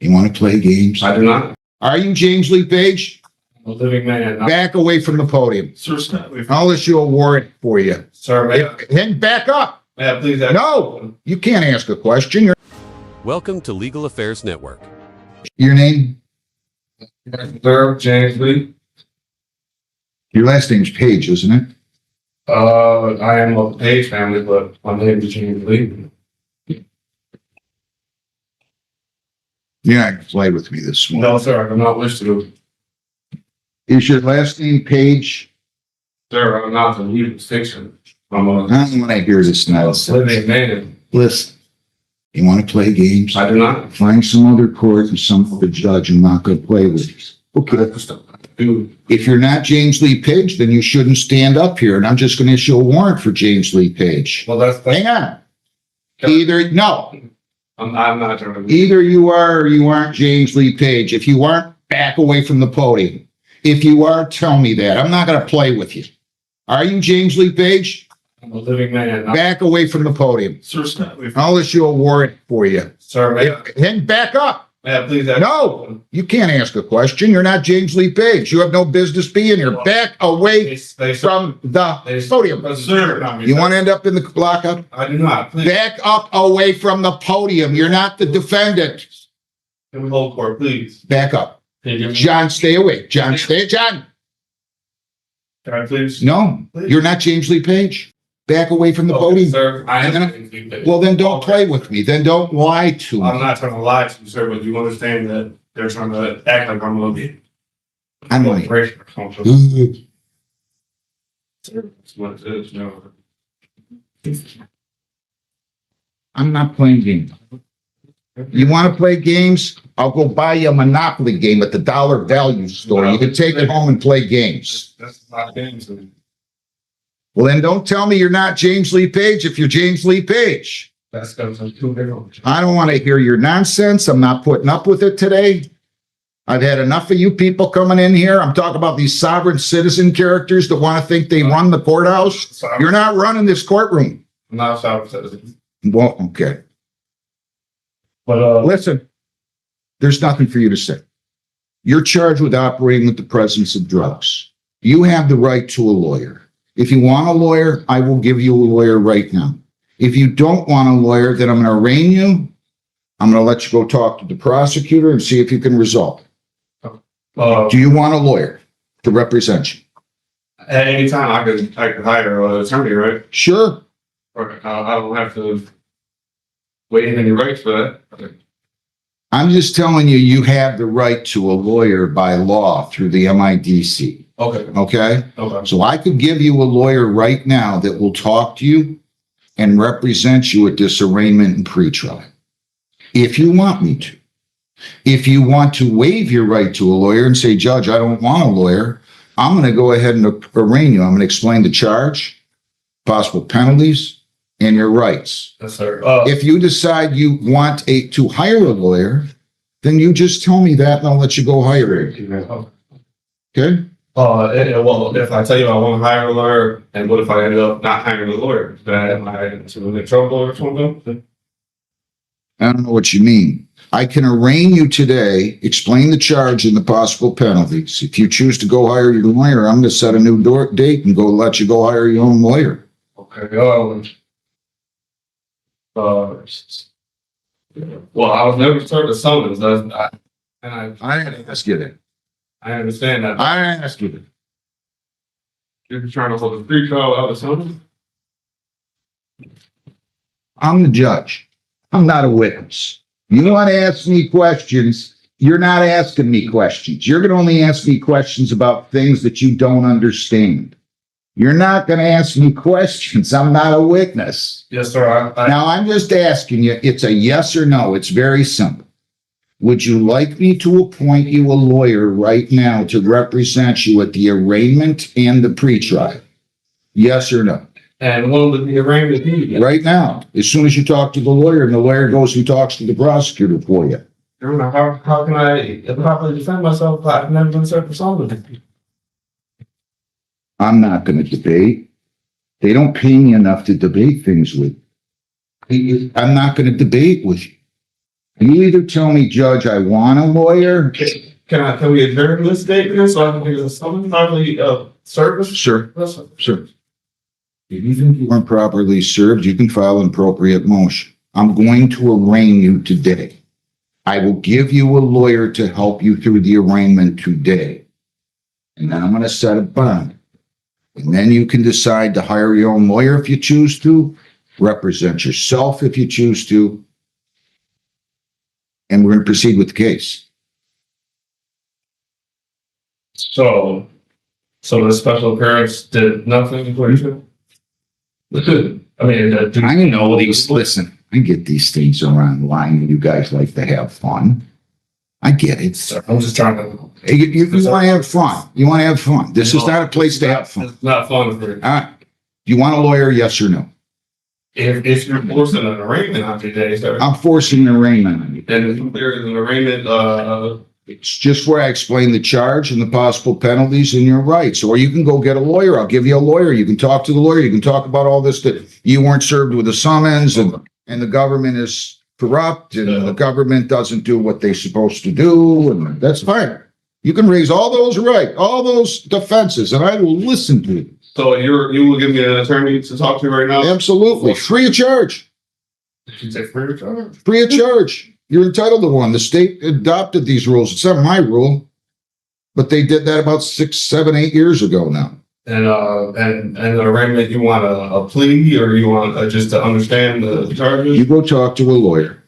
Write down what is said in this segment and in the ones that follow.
You want to play games? I do not. Are you James Lee Paige? I'm a living man. Back away from the podium. Sir, stop. I'll issue a warrant for you. Sir, Then back up. may I please ask? No, you can't ask a question. Welcome to Legal Affairs Network. Your name? Sir, James Lee. Your last name's Page, isn't it? I am of the Paige family, but my name is James Lee. You're not gonna play with me this morning. No, sir, I do not wish to. Is your last name Page? Sir, I'm not the legal fiction. I'm a I don't want to hear this nonsense. living man. Listen, you want to play games? I do not. Find some other court and some other judge who's not going to play with you. Okay. Dude, If you're not James Lee Page, then you shouldn't stand up here, and I'm just going to issue a warrant for James Lee Page. well, that's Hang on. I'm not trying to. Either you are or you aren't James Lee Page. If you aren't, back away from the podium. If you are, tell me that. I'm not going to play with you. Are you James Lee Page? I'm a living man. Back away from the podium. Sir, stop. I'll issue a warrant for you. Sir, Then back up. may I please ask? No, you can't ask a question. You're not James Lee Page. You have no business being here. Back away from the podium. Sir, You want to end up in the lockup? I do not. Please. Back up away from the podium. You're not the defendant. Can we hold court, please? Back up. Can you give me? John, stay away. John, stay. John. Can I please? No, you're not James Lee Page. Back away from the Okay, podium. sir, I am. Well, then don't play with me. Then don't lie to I'm me. not trying to lie to you, sir, but you understand that they're trying to act like I'm a little bit. I'm like, Sir, that's what it is, no. I'm not playing games. You want to play games? I'll go buy you a Monopoly game at the dollar value store. You can take it home and play games. That's not games. Well, then don't tell me you're not James Lee Page if you're James Lee Page. That's because I'm too big. I don't want to hear your nonsense. I'm not putting up with it today. I've had enough of you people coming in here. I'm talking about these sovereign citizen characters that want to think they run the courthouse. You're not running this courtroom. I'm not a sovereign citizen. Well, okay. But, Listen, there's nothing for you to say. You're charged with operating with the presence of drugs. You have the right to a lawyer. If you want a lawyer, I will give you a lawyer right now. If you don't want a lawyer, then I'm going to arraign you. I'm going to let you go talk to the prosecutor and see if you can resolve it. Do you want a lawyer to represent you? at any time I could hire an attorney, right? Sure. Or I don't have to waive any rights for that. I'm just telling you, you have the right to a lawyer by law through the MIDC. Okay. Okay? Okay. So I could give you a lawyer right now that will talk to you and represent you at this arraignment and pretrial. If you want me to. If you want to waive your right to a lawyer and say, Judge, I don't want a lawyer, I'm going to go ahead and arraign you. I'm going to explain the charge, possible penalties, and your rights. Yes, sir. If you decide you want to hire a lawyer, then you just tell me that and I'll let you go hire it. Okay? Well, if I tell you I want to hire a lawyer, and what if I end up not hiring a lawyer? Am I into trouble or something? I don't know what you mean. I can arraign you today, explain the charge and the possible penalties. If you choose to go hire your lawyer, I'm going to set a new date and go let you go hire your own lawyer. Okay. Well, I was never served a summons. I didn't ask you that. I understand that. I didn't ask you that. You're trying to hold a free trial without a summons? I'm the judge. I'm not a witness. You want to ask me questions, you're not asking me questions. You're going to only ask me questions about things that you don't understand. You're not going to ask me questions. I'm not a witness. Yes, sir. Now, I'm just asking you, it's a yes or no. It's very simple. Would you like me to appoint you a lawyer right now to represent you at the arraignment and the pretrial? Yes or no? And when would the arraignment be? Right now, as soon as you talk to the lawyer and the lawyer goes and talks to the prosecutor for you. How can I properly defend myself if I've never been served for summons? I'm not going to debate. They don't pay me enough to debate things with. I'm not going to debate with you. You either tell me, Judge, I want a lawyer. Can we adjourn this date then so I can do some timely service? Sure, sure. If you think you weren't properly served, you can file an appropriate motion. I'm going to arraign you today. I will give you a lawyer to help you through the arraignment today. And then I'm going to set a bond. And then you can decide to hire your own lawyer if you choose to, represent yourself if you choose to. And we're going to proceed with the case. So the special appearance did nothing for you? I mean, I know these, listen, I get these things around line and you guys like to have fun. I get it. I'm just trying to. You want to have fun. You want to have fun. This is not a place to have fun. It's not fun for you. All right. Do you want a lawyer? Yes or no? If you're forcing an arraignment on today, sir, I'm forcing an arraignment on you. and if there is an arraignment, It's just where I explain the charge and the possible penalties and your rights. Or you can go get a lawyer. I'll give you a lawyer. You can talk to the lawyer. You can talk about all this, that you weren't served with a summons and the government is corrupt and the government doesn't do what they're supposed to do. And that's fine. You can raise all those all those defenses, and I will listen to you. so you will give me an attorney to talk to right now? Absolutely. Free of charge. Did you say free of charge? Free of charge. You're entitled to one. The state adopted these rules. It's not my rule, but they did that about 6, 7, 8 years ago now. And the arraignment, you want a plea or you want just to understand the charges? You go talk to a lawyer.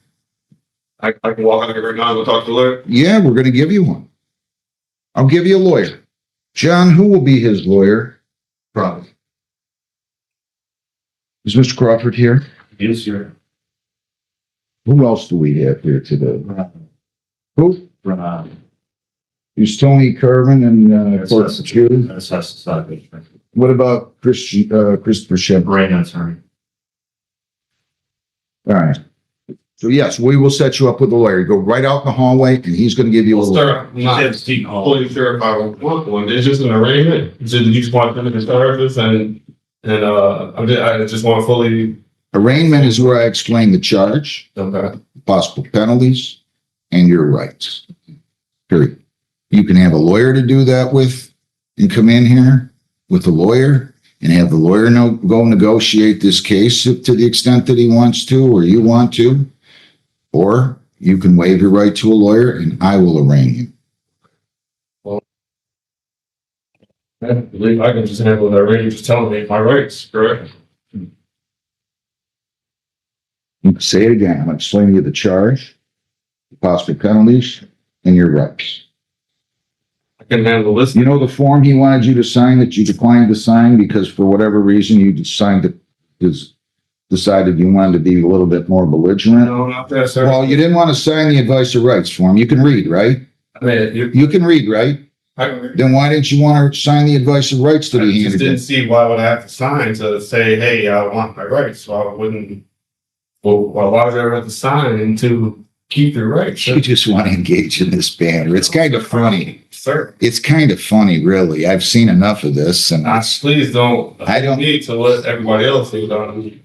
I can walk out here right now and go talk to the lawyer. Yeah, we're going to give you one. I'll give you a lawyer. John, who will be his lawyer? Probably. Is Mr. Crawford here? Yes, sir. Who else do we have here today? Who? Is Tony Carvin and court security? What about Christopher Shepard? Brain attorney. All right. So yes, we will set you up with a lawyer. You go right out in the hallway and he's going to give you a Well, lawyer. sir, I'm not fully sure if I want one. It's just an arraignment. You just want them to charges and I just want fully. Arraignment is where I explain the charge, Okay. possible penalties, and your rights. Period. You can have a lawyer to do that with and come in here with a lawyer and have the lawyer go negotiate this case to the extent that he wants to or you want to. Or you can waive your right to a lawyer and I will arraign you. I believe I can just handle that arraignment, just telling me my rights, correct? Say it again. I'm explaining to you the charge, the possible penalties, and your rights. I can handle this. You know the form he wanted you to sign that you declined to sign because for whatever reason you decided you wanted to be a little bit more belligerent? No, not that, sir. Well, you didn't want to sign the advice of rights form. You can read, right? I mean, You can read, right? Then why didn't you want to sign the advice of rights that I he just handed didn't you? see why would I have to sign to say, hey, I want my rights, so I wouldn't. Well, why would I have to sign to keep your rights? You just want to engage in this banter. It's kind of funny. Sir. It's kind of funny, really. I've seen enough of this and Please don't. I don't- need to let everybody else do that.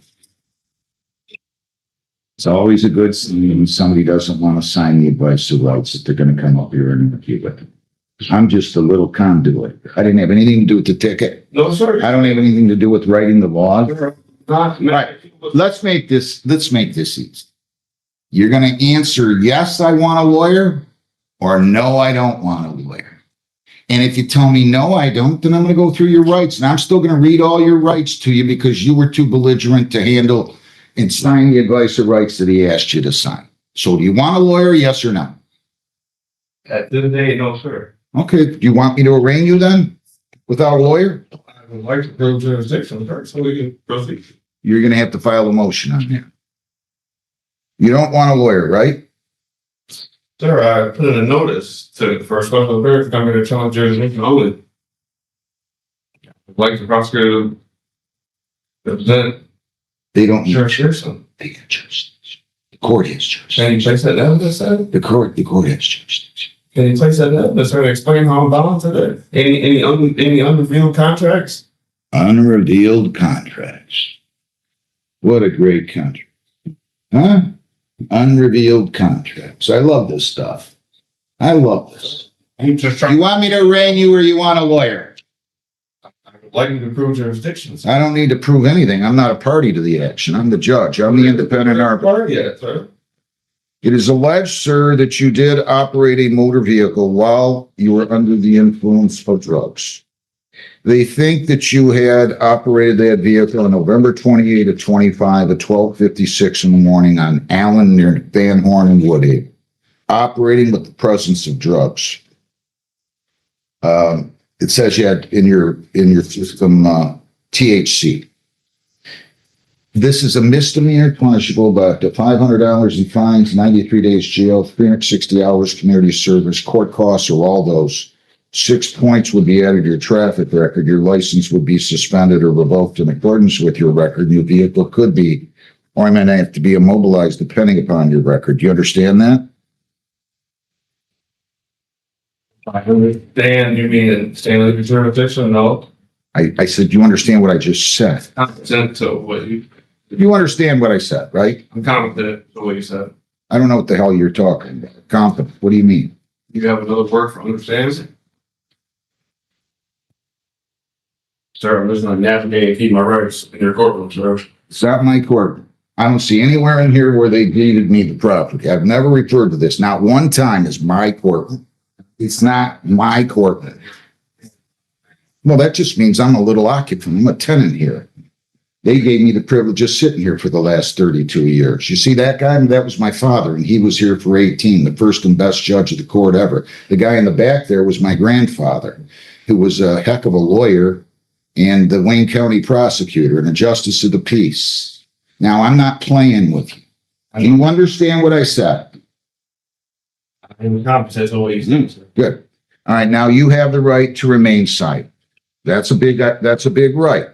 it's always a good thing when somebody doesn't want to sign the advice of rights that they're going to come up here and argue with. I'm just a little conduit. I didn't have anything to do with the ticket. No, sir. I don't have anything to do with writing the laws. Not, Right. Let's make this easy. You're going to answer, yes, I want a lawyer, or no, I don't want a lawyer. And if you tell me, no, I don't, then I'm going to go through your rights. And I'm still going to read all your rights to you because you were too belligerent to handle and sign the advice of rights that he asked you to sign. So do you want a lawyer, yes or no? At the end of the day, no, sir. Okay, do you want me to arraign you then without a lawyer? I would like to prove jurisdiction first so we can proceed. You're going to have to file a motion on that. You don't want a lawyer, right? Sir, I put in a notice for a special appearance to come here to challenge jurisdiction only. I'd like the prosecutor to represent They don't need jurisdiction. They have jurisdiction. The court has jurisdiction. Can you place that evidence, sir? The court has jurisdiction. Can you place that evidence, sir, and explain how I'm bound to that? Any unrevealed contracts? Unrevealed contracts. What a great country. Huh? Unrevealed contracts. I love this stuff. I love this. I'm just You trying, want me to arraign you or you want a lawyer? I would like you to prove jurisdictions. I don't need to prove anything. I'm not a party to the action. I'm the judge. I'm the independent arbiter. Yeah, sir. It is alleged, sir, that you did operate a motor vehicle while you were under the influence of drugs. They think that you had operated that vehicle on November 28 of 25 at 12:56 in the morning on Allen near Van Horn and Woodhaven, operating with the presence of drugs. It says you had in your system THC. This is a misdemeanor, punishable by up to $500 in fines, 93 days jail, 360 hours community service, court costs, or all those. 6 points would be added to your traffic record. Your license would be suspended or revoked in accordance with your record. Your vehicle could be, or I might have to be immobilized depending upon your record. Do you understand that? I understand you mean staying under jurisdiction? No. I said, you understand what I just said? Competent to what You understand what I said, right? I'm competent to what you said. I don't know what the hell you're talking about. Competent. What do you mean? You have another word for understanding? Sir, I'm just gonna navigate and keep my rights in your courtroom, sir. It's not my court. I don't see anywhere in here where they deeded me the property. I've never referred to this. Not one time as my court. It's not my court. Well, that just means I'm a little occupant. I'm a tenant here. They gave me the privilege of sitting here for the last 32 years. You see that guy? That was my father, and he was here for 18, the first and best judge of the court ever. The guy in the back there was my grandfather, who was a heck of a lawyer and the Wayne County prosecutor and a justice of the peace. Now, I'm not playing with you. Do you understand what I said? I'm competent to what you said, sir. Good. All right. Now you have the right to remain silent. That's a big right.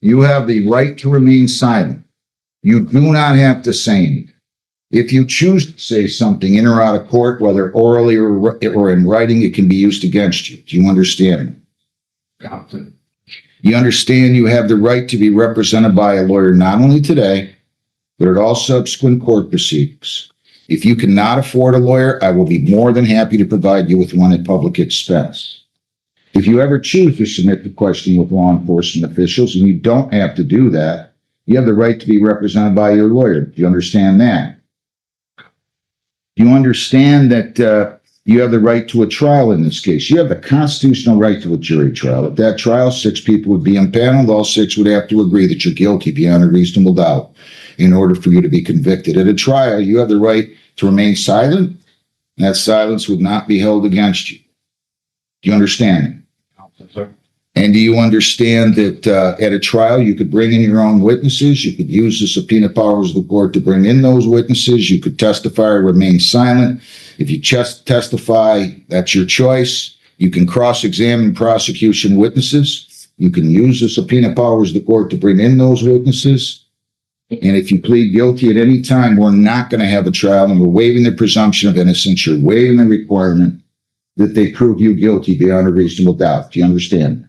You have the right to remain silent. You do not have to say anything. If you choose to say something in or out of court, whether orally or in writing, it can be used against you. Do you understand? Competent. You understand you have the right to be represented by a lawyer, not only today, but at all subsequent court proceedings. If you cannot afford a lawyer, I will be more than happy to provide you with one at public expense. If you ever choose to submit the question with law enforcement officials, and you don't have to do that, you have the right to be represented by your lawyer. Do you understand that? Do you understand that you have the right to a trial in this case? You have the constitutional right to a jury trial. At that trial, 6 people would be impaneled. All 6 would have to agree that you're guilty beyond a reasonable doubt in order for you to be convicted. At a trial, you have the right to remain silent. And that silence would not be held against you. Do you understand? Sir. And do you understand that at a trial, you could bring in your own witnesses? You could use the subpoena powers of the court to bring in those witnesses. You could testify or remain silent. If you just testify, that's your choice. You can cross-examine prosecution witnesses. You can use the subpoena powers of the court to bring in those witnesses. And if you plead guilty at any time, we're not going to have a trial, and we're waiving the presumption of innocence. You're waiving the requirement that they prove you guilty beyond a reasonable doubt. Do you understand?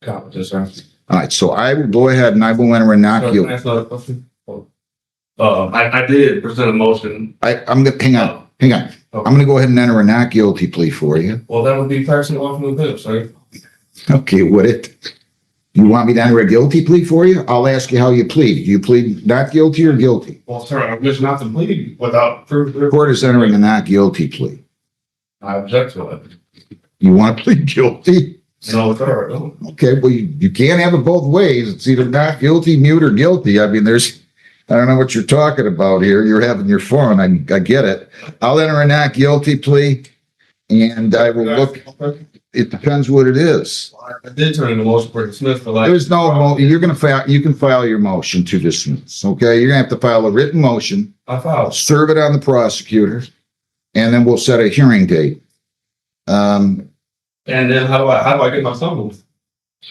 Competent, sir. All right, so I will go ahead and I will enter a not Sir, can I guilty. ask another question? I did present a motion. I'm gonna hang on. I'm gonna go ahead and enter a not guilty plea for you. Well, that would be passing off from the bill, sir. Okay, would it? You want me to enter a guilty plea for you? I'll ask you how you plead. Do you plead not guilty or guilty? Well, sir, I wish not to plead without proof. The court is entering a not guilty plea. I object to it. You want to plead guilty? No, sir, I don't. Okay, well, you can't have it both ways. It's either not guilty, mute, or guilty. I mean, I don't know what you're talking about here. You're having your fun. I get it. I'll enter a not guilty plea, and I will look. It depends what it is. I did turn in the motion for dismissal for like. There's no, you're going to file, you can file your motion to dismiss, okay? You're going to have to file a written motion, I filed. serve it on the prosecutor, and then we'll set a hearing date. And then how do I get my summons?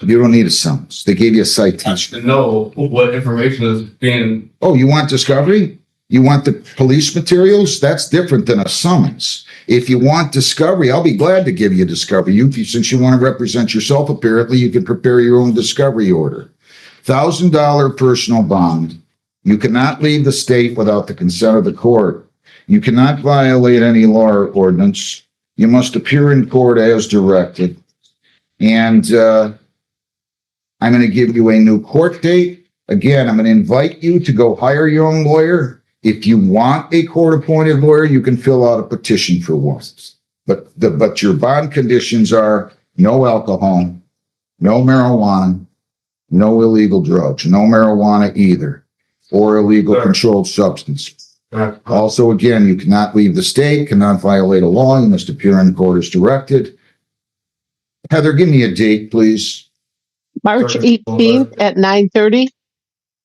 You don't need a summons. They gave you a citation. To know what information is being. Oh, you want discovery? You want the police materials? That's different than a summons. If you want discovery, I'll be glad to give you discovery. Since you want to represent yourself, apparently you can prepare your own discovery order. $1,000 personal bond, You cannot leave the state without the consent of the court. You cannot violate any law or ordinance. You must appear in court as directed. And I'm going to give you a new court date. Again, I'm going to invite you to go hire your own lawyer. If you want a court-appointed lawyer, you can fill out a petition for one. But your bond conditions are no alcohol, no marijuana, no illegal drugs, no marijuana either, or illegal controlled substance. Also, again, you cannot leave the state, cannot violate a law. You must appear in court as directed. Heather, give me a date, please. March 18th at 9:30.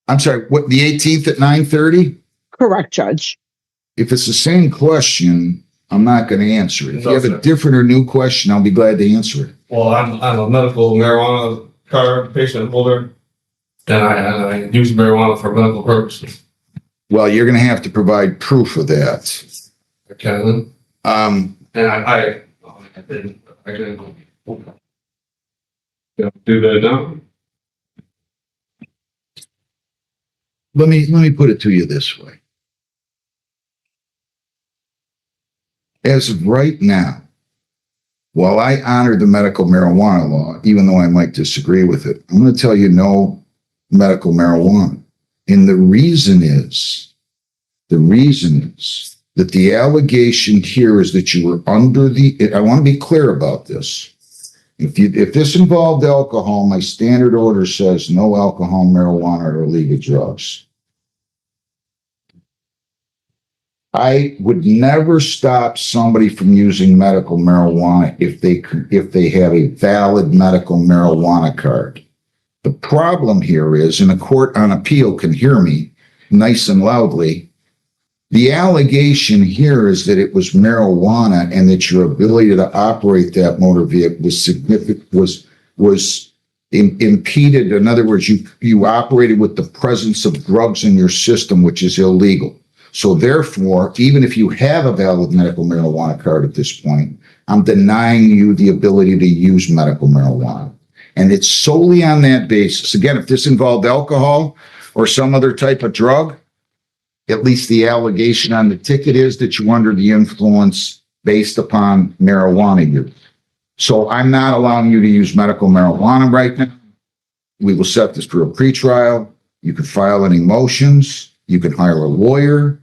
I'm sorry, what, the 18th at 9:30? Correct, Judge. If it's the same question, I'm not going to answer it. If you have a different or new question, I'll be glad to answer it. Well, I'm a medical marijuana card patient holder, and I use marijuana for medical purposes. Well, you're going to have to provide proof of that. I can. And I can do that now. Let me put it to you this way. As of right now, while I honor the medical marijuana law, even though I might disagree with it, I'm going to tell you no medical marijuana. And the reason is that the allegation here is that you were under I want to be clear about this. If this involved alcohol, my standard order says no alcohol, marijuana, or illegal drugs. I would never stop somebody from using medical marijuana if they have a valid medical marijuana card. The problem here is, and the court on appeal can hear me nice and loudly, the allegation here is that it was marijuana and that your ability to operate that motor vehicle was impeded. In other words, you operated with the presence of drugs in your system, which is illegal. So therefore, even if you have a valid medical marijuana card at this point, I'm denying you the ability to use medical marijuana. And it's solely on that basis. Again, if this involved alcohol or some other type of drug, at least the allegation on the ticket is that you're under the influence based upon marijuana use. So I'm not allowing you to use medical marijuana right now. We will set this for a pretrial. You can file any motions. You can hire a lawyer.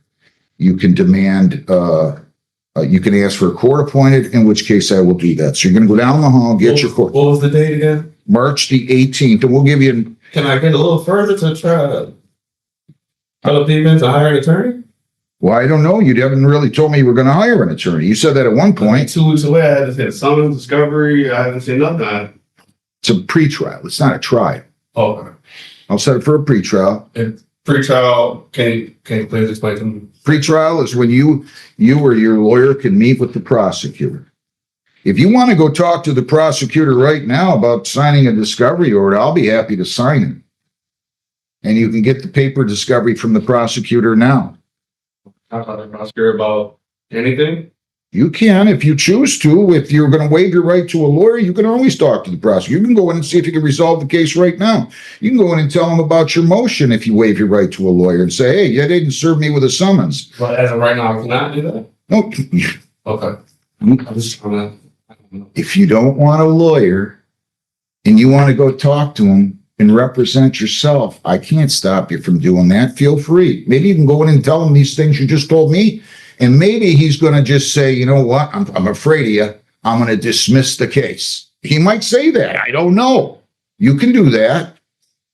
You can demand, you can ask for a court appointed, in which case I will do that. So you're going to go down the hall, get your court. What was the date again? March the 18th, and we'll give you. Can I get a little further to try to develop even to hire an attorney? Well, I don't know. You haven't really told me you were going to hire an attorney. You said that at one point. 2 weeks away, I had to hit summons, discovery. I haven't seen nothing. It's a pretrial. It's not a trial. Okay. I'll set it for a pretrial. And pretrial, can you please explain to me? Pretrial is when you or your lawyer can meet with the prosecutor. If you want to go talk to the prosecutor right now about signing a discovery order, I'll be happy to sign it. And you can get the paper discovery from the prosecutor now. Talk to the prosecutor about anything? You can, if you choose to. If you're going to waive your right to a lawyer, you can always talk to the prosecutor. You can go in and see if you can resolve the case right now. You can go in and tell them about your motion if you waive your right to a lawyer and say, hey, you didn't serve me with a summons. But as of right now, I cannot do that? No. Okay. I'm just trying to. If you don't want a lawyer and you want to go talk to him and represent yourself, I can't stop you from doing that. Feel free. Maybe you can go in and tell him these things you just told me. And maybe he's going to just say, you know what? I'm afraid of you. I'm going to dismiss the case. He might say that. I don't know. You can do that.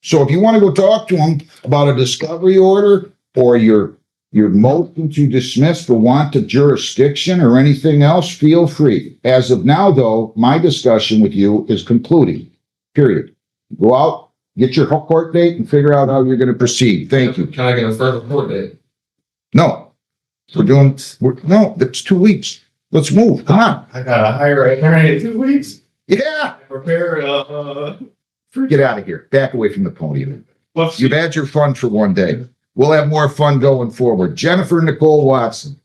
So if you want to go talk to him about a discovery order or your motion to dismiss for want of jurisdiction or anything else, feel free. As of now, though, my discussion with you is concluding. Period. Go out, get your court date, and figure out how you're going to proceed. Thank you. Can I get a further court date? No. No, that's 2 weeks. Let's move. Come on. I gotta hire an attorney in 2 weeks. Yeah. Prepare, Get out of here. Back away from the podium. what's You've had your fun for one day. We'll have more fun going forward. Jennifer Nicole Watson.